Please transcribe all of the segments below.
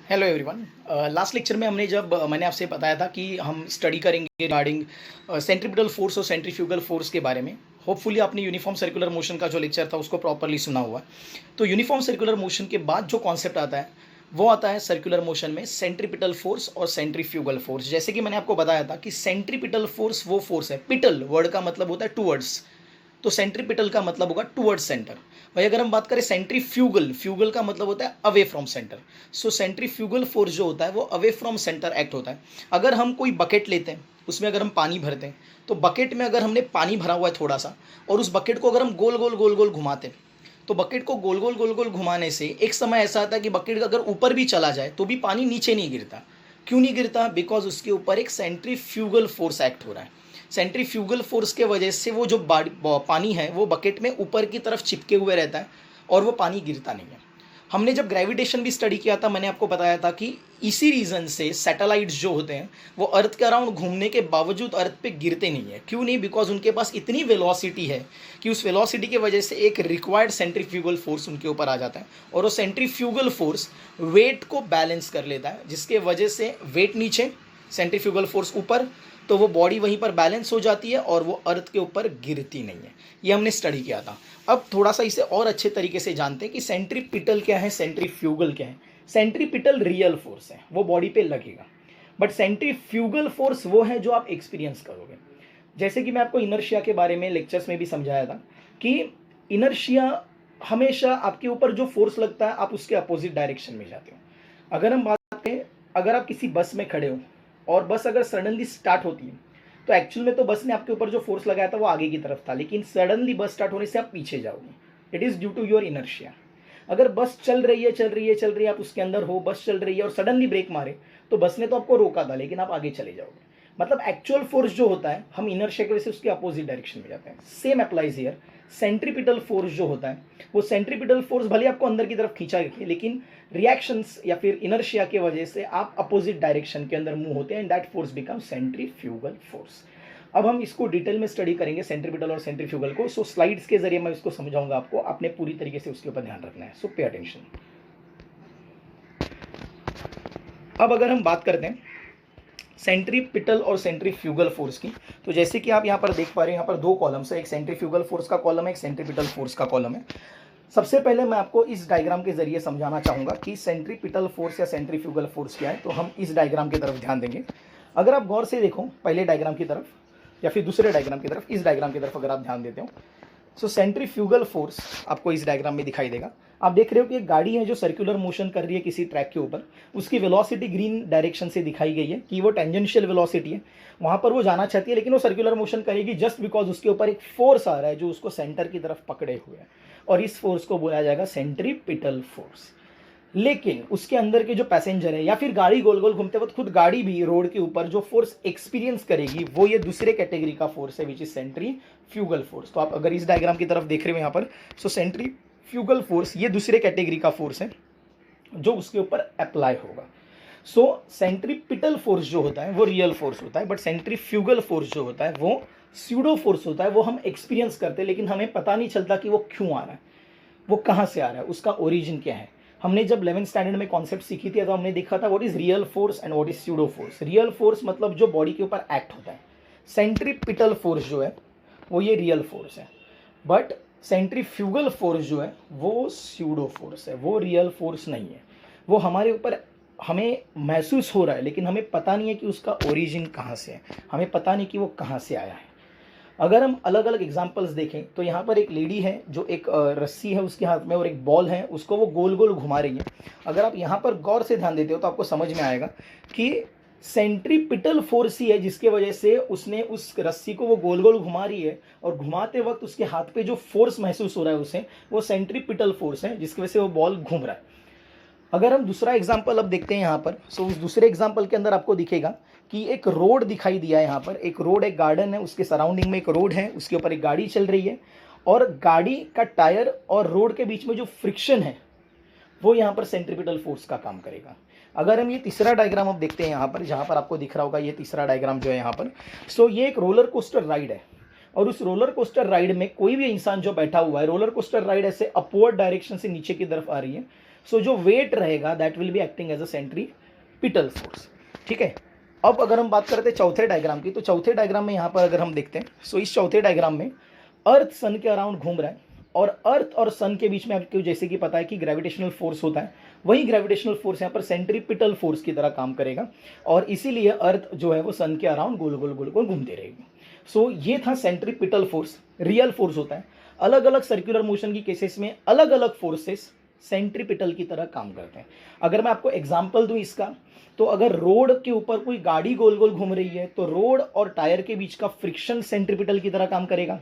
Hello everyone. Last lecture में हमने जब मैंने आपसे बताया था कि हम स्टडी करेंगे रिगार्डिंग सेंट्रीपिटल फोर्स और सेंट्रीफ्यूगल फोर्स के बारे में। होपफुली आपने यूनिफॉर्म सर्कुलर मोशन का जो लेक्चर था उसको प्रॉपरली सुना हुआ है। तो यूनिफॉर्म सर्कुलर मोशन के बाद जो कॉन्सेप्ट आता है वो आता है सर्कुलर मोशन में सेंट्रीपिटल फोर्स और सेंट्रीफ्यूगल फोर्स। जैसे कि मैंने आपको बताया था कि सेंट्रीपिटल फोर्स वो फोर्स है, पिटल वर्ड का मतलब होता है टूवर्ड्स, तो सेंट्रीपिटल का मतलब होगा टुवर्ड्स सेंटर। वही अगर हम बात करें सेंट्रीफ्यूगल, फ्यूगल का मतलब होता है away from centre. So centrifugal force जो होता है वो अवे फ्रॉम सेंटर एक्ट होता है। अगर हम कोई बकेट लेते हैं, उसमें अगर हम पानी भरते हैं, तो बकेट में अगर हमने पानी भरा हुआ है थोड़ा सा, और उस बकेट को अगर हम गोल गोल गोल गोल घुमाते हैं, तो बकेट को गोल गोल गोल गोल घुमाने से एक समय ऐसा आता है कि बकेट अगर ऊपर भी चला जाए तो भी पानी नीचे नहीं गिरता। क्यों नहीं गिरता? बिकॉज उसके ऊपर एक सेंट्रीफ्यूगल फोर्स एक्ट हो रहा है। सेंट्रीफ्यूगल फोर्स के वजह से वो जो पानी है वो बकेट में ऊपर की तरफ चिपके हुए रहता है और वो पानी गिरता नहीं है। हमने जब ग्रेविटेशन भी स्टडी किया था, मैंने आपको बताया था कि इसी रीज़न से सैटेलाइट्स जो होते हैं वो अर्थ के अराउंड घूमने के बावजूद अर्थ पे गिरते नहीं है। क्यों नहीं? बिकॉज उनके पास इतनी वेलोसिटी है कि उस वेलोसिटी की वजह से एक रिक्वायर्ड सेंट्रीफ्यूगल फोर्स उनके ऊपर आ जाता है, और वो सेंट्रीफ्यूगल फोर्स वेट को बैलेंस कर लेता है, जिसके वजह से वेट नीचे, सेंट्रीफ्यूगल फोर्स ऊपर, तो वो बॉडी वहीं पर बैलेंस हो जाती है और वो अर्थ के ऊपर गिरती नहीं है। ये हमने स्टडी किया था। अब थोड़ा सा इसे और अच्छे तरीके से जानते हैं कि सेंट्रीपिटल क्या है, सेंट्रीफ्यूगल क्या है। सेंट्रीपिटल रियल फोर्स है, वो बॉडी पे लगेगा, बट सेंट्रीफ्यूगल फोर्स वो है जो आप एक्सपीरियंस करोगे। जैसे कि मैं आपको इनर्शिया के बारे में लेक्चर्स में भी समझाया था कि इनर्शिया हमेशा आपके ऊपर जो फोर्स लगता है आप उसके अपोजिट डायरेक्शन में जाते हो। अगर हम बात करें, अगर आप किसी बस में खड़े हो और बस अगर सडनली स्टार्ट होती है, तो एक्चुअल में तो बस ने आपके ऊपर जो फोर्स लगाया था वो आगे की तरफ था, लेकिन सडनली बस स्टार्ट होने से आप पीछे जाओगे। It is due to your inertia. अगर बस चल रही है चल रही है चल रही है, आप उसके अंदर हो, बस चल रही है और सडनली ब्रेक मारे, तो बस ने तो आपको रोका था लेकिन आप आगे चले जाओगे। मतलब एक्चुअल फोर्स जो होता है, हम इनर्शिया की वजह से उसके अपोजिट डायरेक्शन में जाते हैं। Same applies here. Centripetal force जो होता है, वो सेंट्रीपिटल फोर्स भले आपको अंदर की तरफ खींचा रखे, लेकिन रिएक्शंस या फिर इनर्शिया की वजह से आप अपोजिट डायरेक्शन के अंदर मूव होते हैं, and that force become centrifugal force. अब हम इसको डिटेल में स्टडी करेंगे सेंट्रीपिटल और सेंट्रीफ्यूगल को। सो स्लाइड्स के जरिए मैं इसको समझाऊंगा आपको, आपने पूरी तरीके से उसके ऊपर ध्यान रखना है। सो पे अटेंशन। अब अगर हम बात करते हैं सेंट्रीपिटल और सेंट्रीफ्यूगल फोर्स की, तो जैसे कि आप यहाँ पर देख पा रहे हैं, यहाँ पर दो कॉलम्स है, एक सेंट्रीफ्यूगल फोर्स का कॉलम है, एक सेंट्रीपिटल फोर्स का कॉलम है। सबसे पहले मैं आपको इस डायग्राम के जरिए समझाना चाहूँगा कि सेंट्रीपिटल फोर्स या सेंट्रीफ्यूगल फोर्स क्या है। तो हम इस डायग्राम की तरफ ध्यान देंगे। अगर आप गौर से देखो पहले डायग्राम की तरफ या फिर दूसरे डायग्राम की तरफ, इस डायग्राम की तरफ अगर आप ध्यान देते हो, सो सेंट्रीफ्यूगल फोर्स आपको इस डायग्राम में दिखाई देगा। आप देख रहे हो कि एक गाड़ी है जो सर्कुलर मोशन कर रही है किसी ट्रैक के ऊपर, उसकी वेलोसिटी ग्रीन डायरेक्शन से दिखाई गई है कि वो टेंजेंशियल वेलोसिटी है, वहाँ पर वो जाना चाहती है, लेकिन वो सर्कुलर मोशन करेगी जस्ट बिकॉज उसके ऊपर एक फोर्स आ रहा है जो उसको सेंटर की तरफ पकड़े हुए है, और इस फोर्स को बोला जाएगा सेंट्रीपिटल फोर्स। लेकिन उसके अंदर के जो पैसेंजर है या फिर गाड़ी गोल गोल घूमते वक्त खुद गाड़ी भी रोड के ऊपर जो फोर्स एक्सपीरियंस करेगी वो ये दूसरे कैटेगरी का फोर्स है, विच इज सेंट्रीफ्यूगल फोर्स। तो आप अगर इस डायग्राम की तरफ देख रहे हो यहाँ पर, सो सेंट्रीफ्यूगल फोर्स ये दूसरे कैटेगरी का फोर्स है जो उसके ऊपर अप्लाई होगा। सो सेंट्रीपिटल फोर्स जो होता है वो रियल फोर्स होता है, बट सेंट्रीफ्यूगल फोर्स जो होता है वो स्यूडो फोर्स होता है। वो हम एक्सपीरियंस करते हैं लेकिन हमें पता नहीं चलता कि वो क्यों आ रहा है, वो कहाँ से आ रहा है, उसका ओरिजिन क्या है। हमने जब 11th स्टैंडर्ड में कॉन्सेप्ट सीखी थी तो हमने देखा था what is real force and what is pseudo force. Real force मतलब जो बॉडी के ऊपर एक्ट होता है, सेंट्रीपिटल फोर्स जो है वो ये रियल फोर्स है, बट सेंट्रीफ्यूगल फोर्स जो है वो स्यूडो फोर्स है, वो रियल फोर्स नहीं है। वो हमारे ऊपर हमें महसूस हो रहा है लेकिन हमें पता नहीं है कि उसका ओरिजिन कहाँ से है, हमें पता नहीं कि वो कहाँ से आया है। अगर हम अलग अलग एग्जांपल्स देखें तो यहाँ पर एक लेडी है जो एक रस्सी है उसके हाथ में और एक बॉल है, उसको वो गोल गोल घुमा रही है। अगर आप यहाँ पर गौर से ध्यान देते हो तो आपको समझ में आएगा कि सेंट्रीपिटल फोर्स ही है जिसके वजह से उसने उस रस्सी को वो गोल गोल घुमा रही है, और घुमाते वक्त उसके हाथ पे जो फोर्स महसूस हो रहा है उसे, वो सेंट्रीपिटल फोर्स है जिसकी वजह से वो बॉल घूम रहा है। अगर हम दूसरा एग्जाम्पल अब देखते हैं यहाँ पर, सो उस दूसरे एग्जाम्पल के अंदर आपको दिखेगा कि एक रोड दिखाई दिया है। यहाँ पर एक रोड, एक गार्डन है, उसके सराउंडिंग में एक रोड है, उसके ऊपर एक गाड़ी चल रही है, और गाड़ी का टायर और रोड के बीच में जो फ्रिक्शन है वो यहाँ पर सेंट्रीपिटल फोर्स का काम करेगा। अगर हम ये तीसरा डायग्राम अब देखते हैं यहाँ पर, जहाँ पर आपको दिख रहा होगा ये तीसरा डायग्राम जो है यहाँ पर, सो ये एक रोलर कोस्टर राइड है, और उस रोलर कोस्टर राइड में कोई भी इंसान जो बैठा हुआ है, रोलर कोस्टर राइड ऐसे अपवर्ड डायरेक्शन से नीचे की तरफ आ रही है। सो जो वेट रहेगा that will be acting as a centripetal force. ठीक है, अब अगर हम बात करते हैं चौथे डायग्राम की, तो चौथे डायग्राम में यहाँ पर अगर हम देखते हैं, सो इस चौथे डायग्राम में अर्थ सन के अराउंड घूम रहा है, और अर्थ और सन के बीच में आपको जैसे कि पता है कि ग्रेविटेशनल फोर्स होता है, वही ग्रेविटेशनल फोर्स यहाँ पर सेंट्रीपिटल फोर्स की तरह काम करेगा, और इसीलिए अर्थ जो है वो सन के अराउंड गोल गोल गोल गोल घूमती रहेगी। सो ये था सेंट्रीपिटल फोर्स, रियल फोर्स होता है। अलग अलग सर्कुलर मोशन की केसेस में अलग अलग फोर्सेस सेंट्रीपिटल की तरह काम करते हैं। अगर मैं आपको एग्जांपल दूं इसका, तो अगर रोड के ऊपर कोई गाड़ी गोल गोल घूम रही है तो रोड और टायर के बीच का फ्रिक्शन सेंट्रीपिटल की तरह काम करेगा।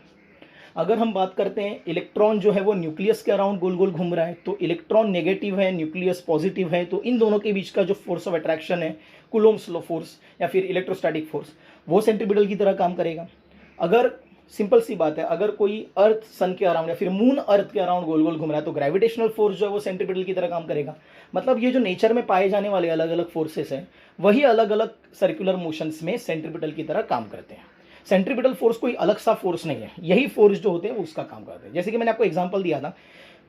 अगर हम बात करते हैं इलेक्ट्रॉन जो है वो न्यूक्लियस के अराउंड गोल गोल घूम रहा है, तो इलेक्ट्रॉन नेगेटिव है, न्यूक्लियस पॉजिटिव है, तो इन दोनों के बीच का जो फोर्स ऑफ अट्रैक्शन है, कूलोम्ब्स लॉ फोर्स या फिर इलेक्ट्रोस्टैटिक फोर्स, वो सेंट्रीपिटल की तरह काम करेगा। अगर सिंपल सी बात है, अगर कोई अर्थ सन के अराउंड या फिर मून अर्थ के अराउंड गोल गोल घूम रहा है तो ग्रेविटेशनल फोर्स जो है वो सेंट्रीपिटल की तरह काम करेगा। मतलब ये जो नेचर में पाए जाने वाले अलग अलग फोर्सेस हैं, वही अलग अलग सर्कुलर मोशंस में सेंट्रीपिटल की तरह काम करते हैं। सेंट्रीपिटल फोर्स कोई अलग सा फोर्स नहीं है, यही फोर्स जो होते हैं वो उसका काम करते हैं। जैसे कि मैंने आपको एग्जांपल दिया था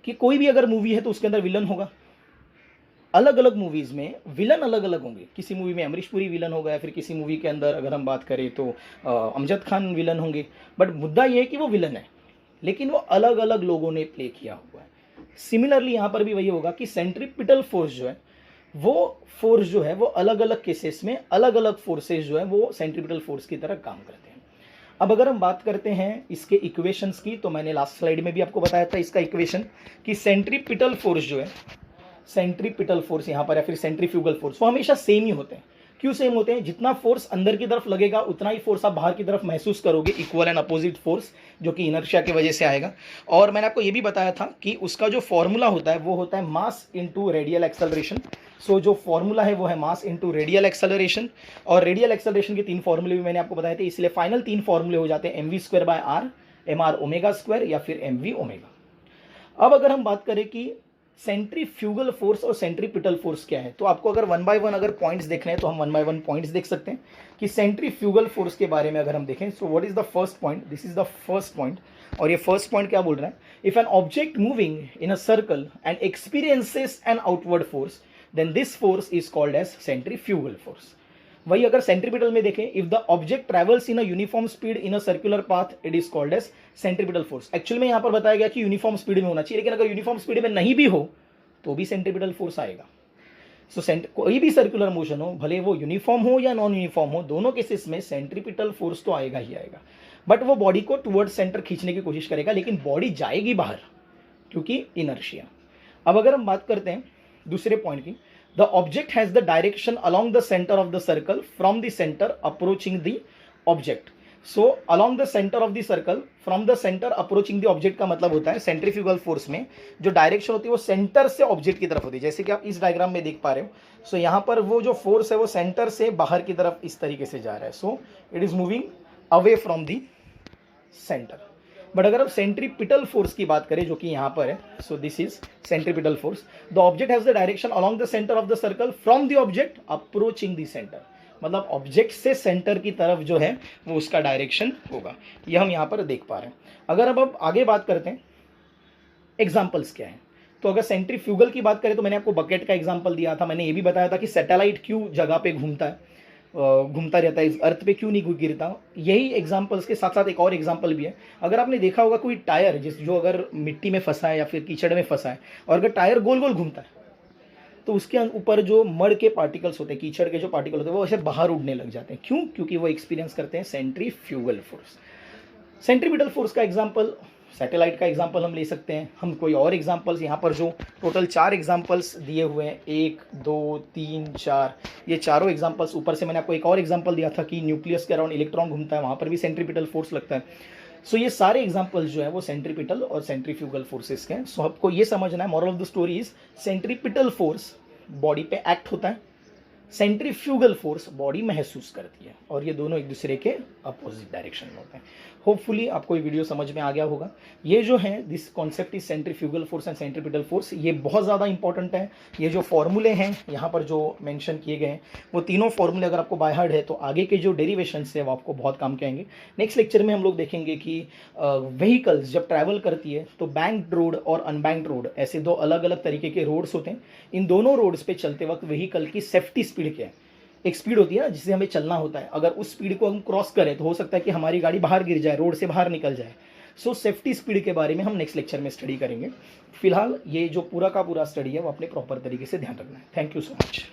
कि कोई भी अगर मूवी है तो उसके अंदर विलन होगा, अलग अलग मूवीज में विलन अलग अलग होंगे। किसी मूवी में अमरीश पुरी विलन होगा, या फिर किसी मूवी के अंदर अगर हम बात करें तो अमजद खान विलन होंगे, बट मुद्दा ये है कि वो विलन है, लेकिन वो अलग अलग लोगों ने प्ले किया हुआ है। सिमिलरली यहाँ पर भी वही होगा कि सेंट्रीपिटल फोर्स जो है वो फोर्स जो है वो अलग अलग केसेस में अलग अलग फोर्सेस जो है वो सेंट्रीपिटल फोर्स की तरह काम करते हैं। अब अगर हम बात करते हैं इसके इक्वेशंस की, तो मैंने लास्ट स्लाइड में भी आपको बताया था इसका इक्वेशन कि सेंट्रीपिटल फोर्स जो है, सेंट्रीपिटल फोर्स यहाँ पर या फिर सेंट्रीफ्यूगल फोर्स, वो हमेशा सेम ही होते हैं। क्यों सेम होते हैं? जितना फोर्स अंदर की तरफ लगेगा उतना ही फोर्स आप बाहर की तरफ महसूस करोगे, इक्वल एंड अपोजिट फोर्स, जो कि इनर्शिया की वजह से आएगा। और मैंने आपको ये भी बताया था कि उसका जो फॉर्मूला होता है वो होता है मास इंटू रेडियल एक्सेलरेशन। सो जो फॉर्मूला है वो है मास इंटू रेडियल एक्सेलरेशन, और रेडियल एक्सेलरेशन के 3 फॉर्मूले भी मैंने आपको बताए थे, इसलिए फाइनल 3 फॉर्मूले हो जाते हैं mv²/r, mr ओमेगा स्क्वायर या फिर mv ओमेगा। अब अगर हम बात करें कि सेंट्रीफ्यूगल फोर्स और सेंट्रीपिटल फोर्स क्या है, तो आपको अगर 1 बाय 1 अगर पॉइंट्स देखने हैं तो हम 1 बाय 1 पॉइंट्स देख सकते हैं कि सेंट्रीफ्यूगल फोर्स के बारे में अगर हम देखें। So what is the first point? This is the first point, और ये फर्स्ट पॉइंट क्या बोल रहा है? If an object moving in a circle and experiences an outward force then this force is called as centrifugal force. वही अगर centripetal में देखें, if the object travels in a uniform speed in a circular path it is called as centripetal force. Actual में यहाँ पर बताया गया कि यूनिफॉर्म स्पीड में होना चाहिए, लेकिन अगर यूनिफॉर्म स्पीड में नहीं भी हो तो भी सेंट्रीपिटल फोर्स आएगा। सो कोई भी सर्कुलर मोशन हो, भले वो यूनिफॉर्म हो या नॉन यूनिफॉर्म हो, दोनों केसेस में सेंट्रीपिटल फोर्स तो आएगा ही आएगा। बट वो बॉडी को टुवर्ड सेंटर खींचने की कोशिश करेगा, लेकिन बॉडी जाएगी बाहर क्योंकि इनर्शिया। अब अगर हम बात करते हैं दूसरे पॉइंट की, the object has the direction along the centre of the circle from the centre approaching the object. So along the centre of the circle from the centre approaching the object का मतलब होता है centrifugal force में जो direction होती है वो centre से ऑब्जेक्ट की तरफ होती है, जैसे कि आप इस डायग्राम में देख पा रहे हो। सो यहाँ पर वो जो फोर्स है वो सेंटर से बाहर की तरफ इस तरीके से जा रहा है। So it is moving away from the centre. But अगर आप सेंट्रीपिटल फोर्स की बात करें जो कि यहाँ पर है, so this is centripetal force, the object has the direction along the centre of the circle from the object approaching the centre. मतलब ऑब्जेक्ट से सेंटर की तरफ जो है वो उसका डायरेक्शन होगा, ये हम यहाँ पर देख पा रहे हैं। अगर अब आगे बात करते हैं एग्जाम्पल्स क्या है, तो अगर सेंट्रीफ्यूगल की बात करें तो मैंने आपको बकेट का एग्जाम्पल दिया था। मैंने ये भी बताया था कि सैटेलाइट क्यों जगह पे घूमता रहता है, इस अर्थ पे क्यों नहीं गिरता। यही एग्जाम्पल्स के साथ साथ एक और एग्जाम्पल भी है। अगर आपने देखा होगा कोई टायर जो अगर मिट्टी में फंसा है या फिर कीचड़ में फंसा है, और अगर टायर गोल गोल घूमता है तो उसके ऊपर जो मड के पार्टिकल्स होते हैं, कीचड़ के जो पार्टिकल होते हैं, वो ऐसे बाहर उड़ने लग जाते हैं। क्यों? क्योंकि वो एक्सपीरियंस करते हैं सेंट्रीफ्यूगल फोर्स। सेंट्रीपिटल फोर्स का एग्जाम्पल, सैटेलाइट का एग्जाम्पल हम ले सकते हैं। हम कोई और एग्जाम्पल्स यहाँ पर जो टोटल 4 एग्जाम्पल्स दिए हुए हैं, 1 2 3 4, ये चारों एग्जाम्पल्स। ऊपर से मैंने आपको एक और एग्जाम्पल दिया था कि न्यूक्लियस के अराउंड इलेक्ट्रॉन घूमता है, वहाँ पर भी सेंट्रीपिटल फोर्स लगता है। सो ये सारे एग्जाम्पल्स जो है वो सेंट्रीपिटल और सेंट्रीफ्यूगल फोर्सेस के हैं। सो आपको ये समझना है, moral of the story is centripetal force body पे एक्ट होता है, सेंट्रीफ्यूगल फोर्स बॉडी महसूस करती है और ये दोनों एक दूसरे के अपोजिट डायरेक्शन में होते हैं। होपफुली आपको ये वीडियो समझ में आ गया होगा। ये जो है this concept is centrifugal force and centripetal force, ये बहुत ज़्यादा इंपॉर्टेंट है। ये जो फॉर्मूले हैं यहाँ पर जो मेंशन किए गए हैं वो तीनों फॉर्मूले अगर आपको बाय हार्ट है तो आगे के जो डेरिवेशंस है वो आपको बहुत काम के आएंगे। नेक्स्ट लेक्चर में हम लोग देखेंगे कि व्हीकल्स जब ट्रैवल करती है तो बैंक्ड रोड और अनबैंक्ड रोड ऐसे दो अलग अलग तरीके के रोड्स होते हैं। इन दोनों रोड्स पे चलते वक्त व्हीकल की सेफ्टी स्पीड क्या है, एक स्पीड होती है ना जिससे हमें चलना होता है, अगर उस स्पीड को हम क्रॉस करें तो हो सकता है कि हमारी गाड़ी बाहर गिर जाए, रोड से बाहर निकल जाए। सो सेफ्टी स्पीड के बारे में हम नेक्स्ट लेक्चर में स्टडी करेंगे। फिलहाल ये जो पूरा का पूरा स्टडी है वो अपने प्रॉपर तरीके से ध्यान रखना है। Thank you so much.